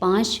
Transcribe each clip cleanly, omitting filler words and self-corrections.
5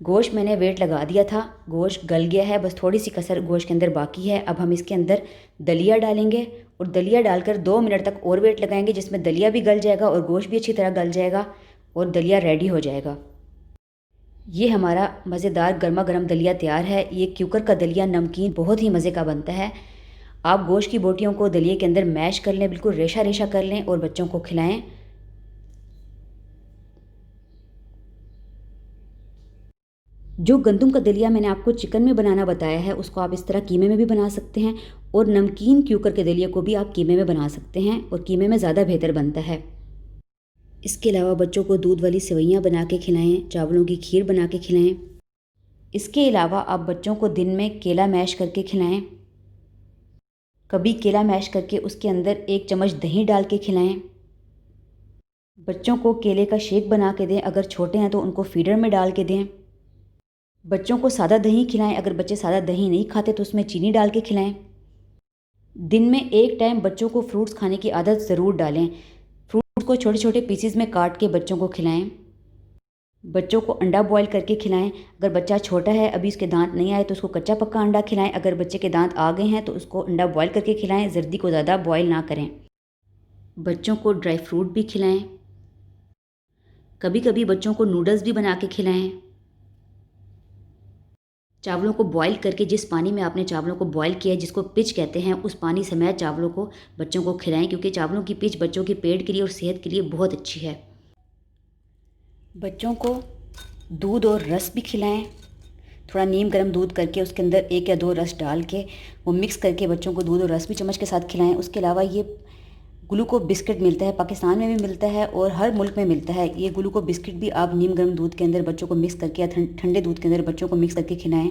गोश्त मैंने वेट लगा दिया था, गोश्त गल गया है, बस थोड़ी सी कसर गोश्त के अंदर बाकी है। अब हम इसके अंदर दलिया डालेंगे और दलिया डालकर 2 मिनट तक और वेट लगाएंगे, जिसमें दलिया भी गल जाएगा और गोश्त भी अच्छी तरह गल जाएगा और दलिया रेडी हो जाएगा। ये हमारा मज़ेदार गर्मा गर्म दलिया तैयार है। ये क्यूकर का दलिया नमकीन बहुत ही मज़े का बनता है। आप गोश्त की बोटियों को दलिए के अंदर मैश कर लें, बिल्कुल रेशा रेशा कर लें और बच्चों को खिलाएं। जो गंदम का दलिया मैंने आपको चिकन में बनाना बताया है, उसको आप इस तरह कीमे में भी बना सकते हैं और नमकीन क्यूकर के दलिया को भी आप कीमे में बना सकते हैं और कीमे में ज़्यादा बेहतर बनता है। इसके अलावा बच्चों को दूध वाली सेवइयाँ बना के खिलाएं, चावलों की खीर बना के खिलाएं। इसके अलावा आप बच्चों को दिन में केला मैश करके खिलाएं। कभी केला मैश करके उसके अंदर 1 चम्मच दही डाल के खिलाएं। बच्चों को केले का शेक बना के दें, अगर छोटे हैं तो उनको फीडर में डाल के दें। बच्चों को सादा दही खिलाएं, अगर बच्चे सादा दही नहीं खाते तो उसमें चीनी डाल के खिलाएं। दिन में 1 टाइम बच्चों को फ्रूट्स खाने की आदत ज़रूर डालें। फ्रूट्स को छोटे छोटे पीसेस में काट के बच्चों को खिलाएं। बच्चों को अंडा बॉईल करके खिलाएं। अगर बच्चा छोटा है, अभी उसके दांत नहीं आए, तो उसको कच्चा पक्का अंडा खिलाएं। अगर बच्चे के दांत आ गए हैं तो उसको अंडा बॉईल करके खिलाएं, जर्दी को ज़्यादा बॉईल ना करें। बच्चों को ड्राई फ्रूट भी खिलाएं। कभी कभी बच्चों को नूडल्स भी बना के खिलाएं। चावलों को बॉईल करके, जिस पानी में आपने चावलों को बॉईल किया है, जिसको पिच कहते हैं, उस पानी समेत चावलों को बच्चों को खिलाएं, क्योंकि चावलों की पिच बच्चों के पेट के लिए और सेहत के लिए बहुत अच्छी है। बच्चों को दूध और रस भी खिलाएं। थोड़ा नीम गर्म दूध करके उसके अंदर 1 या 2 रस डाल के वो मिक्स करके बच्चों को दूध और रस भी चम्मच के साथ खिलाएं। उसके अलावा ये ग्लूको बिस्किट मिलता है, पाकिस्तान में भी मिलता है और हर मुल्क में मिलता है। ये ग्लूको बिस्किट भी आप नीम गर्म दूध के अंदर बच्चों को मिक्स करके या ठंडे दूध के अंदर बच्चों को मिक्स करके खिलाएं।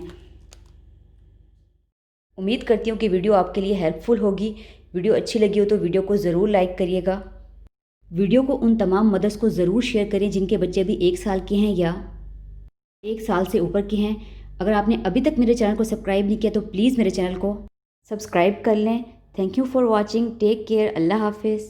उम्मीद करती हूँ कि वीडियो आपके लिए हेल्पफुल होगी। वीडियो अच्छी लगी हो तो वीडियो को ज़रूर लाइक करिएगा। वीडियो को उन तमाम मदर्स को ज़रूर शेयर करें जिनके बच्चे अभी 1 साल के हैं या 1 साल से ऊपर के हैं। अगर आपने अभी तक मेरे चैनल को सब्सक्राइब नहीं किया तो प्लीज़ मेरे चैनल को सब्सक्राइब कर लें। Thank you for watching. Take care. अल्लाह हाफिज़।